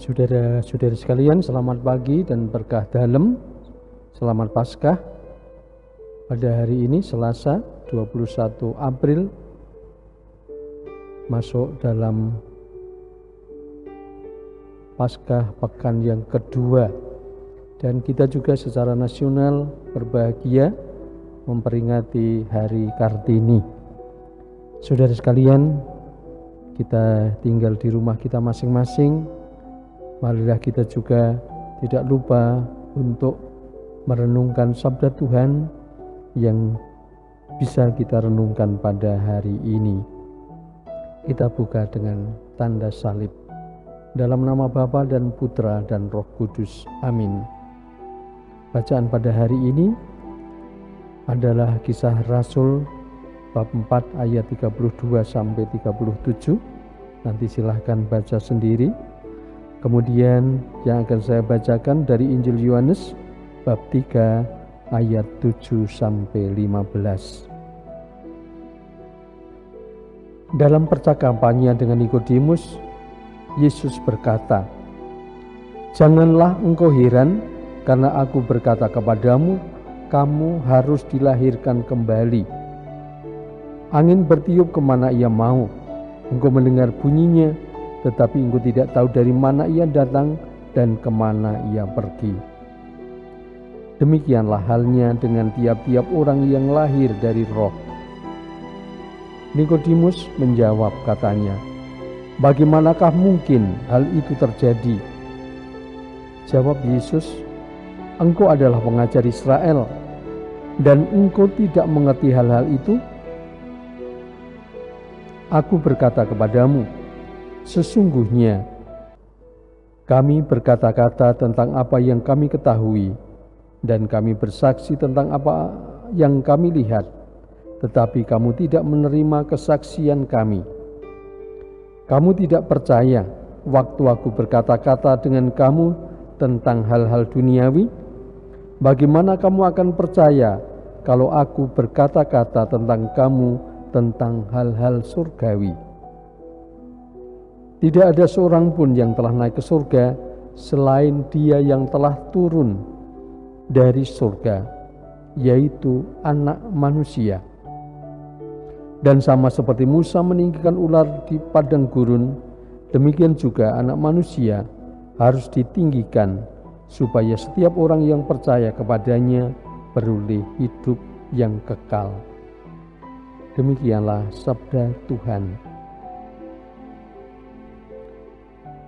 Saudara-saudari sekalian, selamat pagi dan berkah dalam. Selamat Paskah. Pada hari ini Selasa 21 April masuk dalam Paskah pekan yang kedua, dan kita juga secara nasional berbahagia memperingati Hari Kartini. Saudara sekalian, kita tinggal di rumah kita masing-masing. Marilah kita juga tidak lupa untuk merenungkan sabda Tuhan yang bisa kita renungkan pada hari ini. Kita buka dengan tanda salib. Dalam nama Bapa dan Putra dan Roh Kudus. Amin. Bacaan pada hari ini adalah Kisah Rasul bab 4 ayat 32 sampai 37. Nanti silahkan baca sendiri. Kemudian yang akan saya bacakan dari Injil Yohanes bab 3 ayat 7 sampai 15. Dalam percakapannya dengan Nikodemus, Yesus berkata, "Janganlah engkau heran karena aku berkata kepadamu, kamu harus dilahirkan kembali. Angin bertiup kemana ia mau, engkau mendengar bunyinya, tetapi engkau tidak tahu dari mana ia datang dan kemana ia pergi. Demikianlah halnya dengan tiap-tiap orang yang lahir dari Roh." Nikodemus menjawab katanya, "Bagaimanakah mungkin hal itu terjadi?" Jawab Yesus, "Engkau adalah pengajar Israel, dan engkau tidak mengerti hal-hal itu? Aku berkata kepadamu, sesungguhnya kami berkata-kata tentang apa yang kami ketahui, dan kami bersaksi tentang apa yang kami lihat, tetapi kamu tidak menerima kesaksian kami. Kamu tidak percaya waktu aku berkata-kata dengan kamu tentang hal-hal duniawi. Bagaimana kamu akan percaya kalau aku berkata-kata tentang kamu tentang hal-hal surgawi? Tidak ada seorang pun yang telah naik ke surga selain Dia yang telah turun dari surga, yaitu Anak Manusia. Dan sama seperti Musa meninggikan ular di padang gurun, demikian juga Anak Manusia harus ditinggikan, supaya setiap orang yang percaya kepadanya beroleh hidup yang kekal." Demikianlah sabda Tuhan.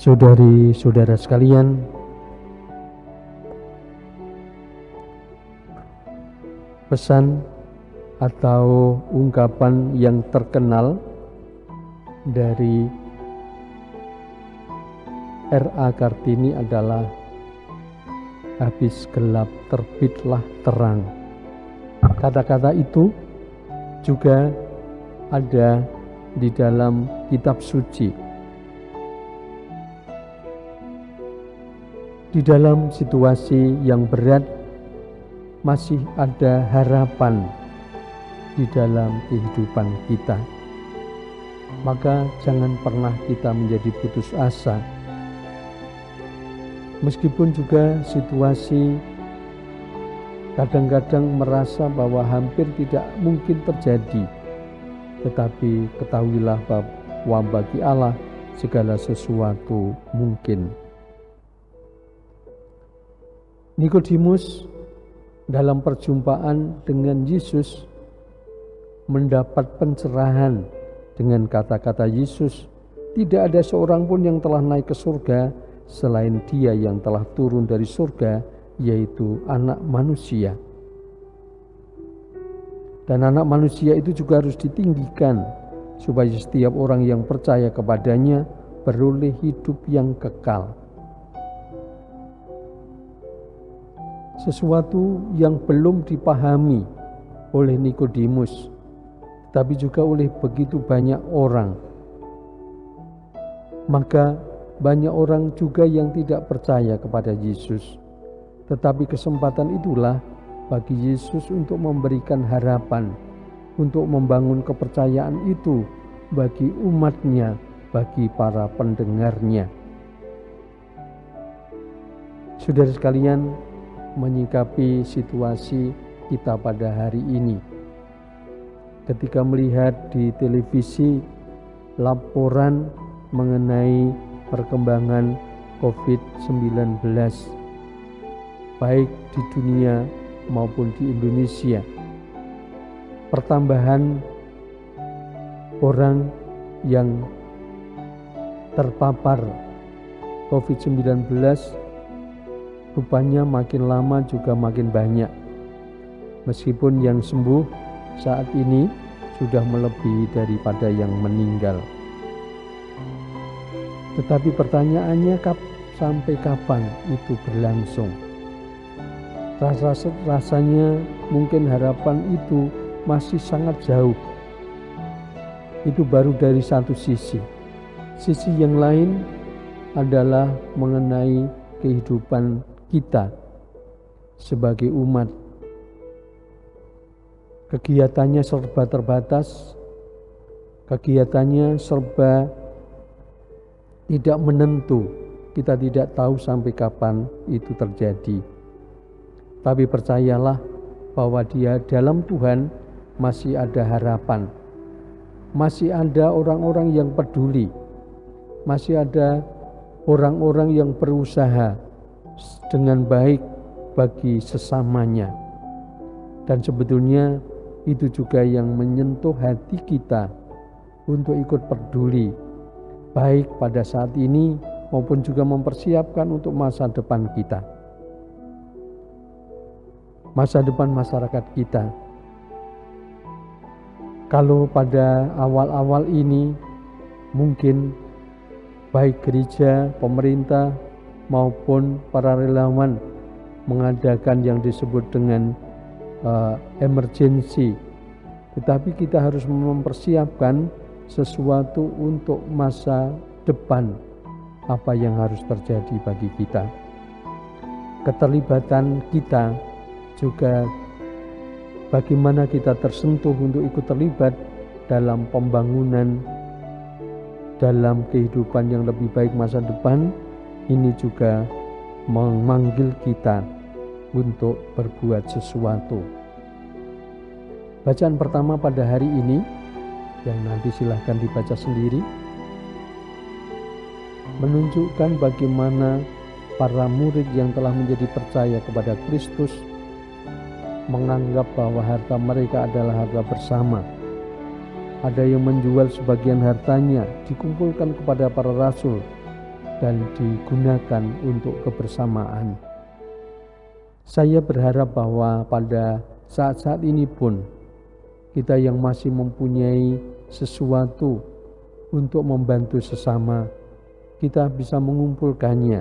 Saudari-saudara sekalian, pesan atau ungkapan yang terkenal dari R.A. Kartini adalah "Habis gelap terbitlah terang." Kata-kata itu juga ada di dalam kitab suci. Di dalam situasi yang berat, masih ada harapan di dalam kehidupan kita. Maka jangan pernah kita menjadi putus asa. Meskipun juga situasi kadang-kadang merasa bahwa hampir tidak mungkin terjadi, tetapi ketahuilah bahwa bagi Allah segala sesuatu mungkin. Nikodemus dalam perjumpaan dengan Yesus mendapat pencerahan dengan kata-kata Yesus, "Tidak ada seorang pun yang telah naik ke surga selain Dia yang telah turun dari surga, yaitu Anak Manusia. Dan Anak Manusia itu juga harus ditinggikan, supaya setiap orang yang percaya kepadanya beroleh hidup yang kekal." Sesuatu yang belum dipahami oleh Nikodemus, tapi juga oleh begitu banyak orang. Maka banyak orang juga yang tidak percaya kepada Yesus. Tetapi kesempatan itulah bagi Yesus untuk memberikan harapan, untuk membangun kepercayaan itu bagi umatnya, bagi para pendengarnya. Saudara sekalian, menyikapi situasi kita pada hari ini, ketika melihat di televisi laporan mengenai perkembangan COVID-19 baik di dunia maupun di Indonesia, pertambahan orang yang terpapar COVID-19 rupanya makin lama juga makin banyak. Meskipun yang sembuh saat ini sudah melebihi daripada yang meninggal. Tetapi pertanyaannya, sampai kapan itu berlangsung? Rasanya mungkin harapan itu masih sangat jauh. Itu baru dari satu sisi. Sisi yang lain adalah mengenai kehidupan kita sebagai umat. Kegiatannya serba terbatas, kegiatannya serba tidak menentu. Kita tidak tahu sampai kapan itu terjadi. Tapi percayalah bahwa dalam Tuhan masih ada harapan. Masih ada orang-orang yang peduli. Masih ada orang-orang yang berusaha dengan baik bagi sesamanya. Dan sebetulnya itu juga yang menyentuh hati kita untuk ikut peduli, baik pada saat ini maupun juga mempersiapkan untuk masa depan kita, masa depan masyarakat kita. Kalau pada awal-awal ini mungkin baik gereja, pemerintah maupun para relawan mengadakan yang disebut dengan emergency, tetapi kita harus mempersiapkan sesuatu untuk masa depan, apa yang harus terjadi bagi kita. Keterlibatan kita juga bagaimana kita tersentuh untuk ikut terlibat dalam pembangunan, dalam kehidupan yang lebih baik masa depan. Ini juga memanggil kita untuk berbuat sesuatu. Bacaan pertama pada hari ini, yang nanti silahkan dibaca sendiri, menunjukkan bagaimana para murid yang telah menjadi percaya kepada Kristus menganggap bahwa harta mereka adalah harta bersama. Ada yang menjual sebagian hartanya, dikumpulkan kepada para rasul dan digunakan untuk kebersamaan. Saya berharap bahwa pada saat-saat ini pun kita yang masih mempunyai sesuatu untuk membantu sesama, kita bisa mengumpulkannya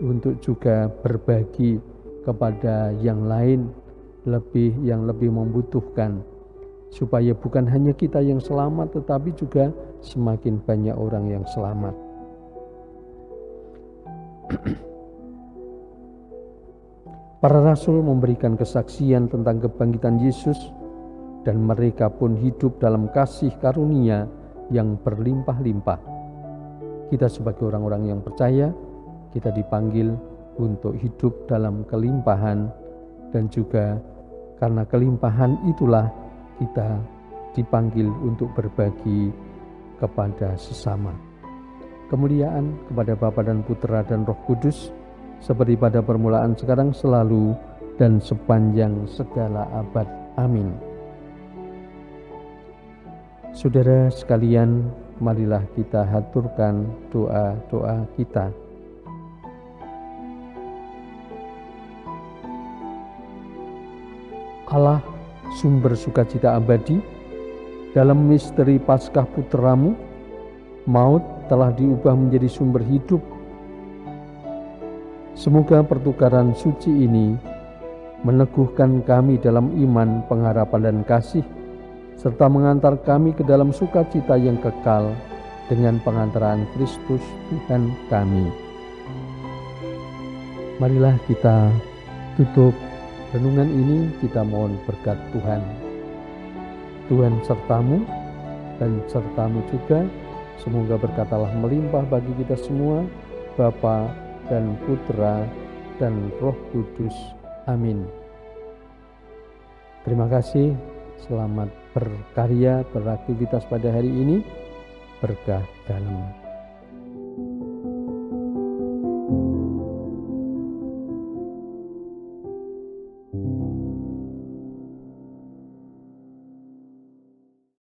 untuk juga berbagi kepada yang lain, yang lebih membutuhkan, supaya bukan hanya kita yang selamat tetapi juga semakin banyak orang yang selamat. Para rasul memberikan kesaksian tentang kebangkitan Yesus dan mereka pun hidup dalam kasih karunia yang berlimpah-limpah. Kita sebagai orang-orang yang percaya, kita dipanggil untuk hidup dalam kelimpahan, dan juga karena kelimpahan itulah kita dipanggil untuk berbagi kepada sesama. Kemuliaan kepada Bapa dan Putra dan Roh Kudus, seperti pada permulaan, sekarang, selalu, dan sepanjang segala abad. Amin. Saudara sekalian, marilah kita haturkan doa-doa kita. Allah, sumber sukacita abadi, dalam misteri Paskah Putramu, maut telah diubah menjadi sumber hidup. Semoga pertukaran suci ini meneguhkan kami dalam iman, pengharapan, dan kasih, serta mengantar kami ke dalam sukacita yang kekal dengan pengantaran Kristus Tuhan kami. Marilah kita tutup renungan ini, kita mohon berkat Tuhan. Tuhan sertamu dan sertamu juga. Semoga berkat Allah melimpah bagi kita semua, Bapa dan Putra dan Roh Kudus. Amin. Terima kasih, selamat berkarya, beraktivitas pada hari ini. Berkah dalam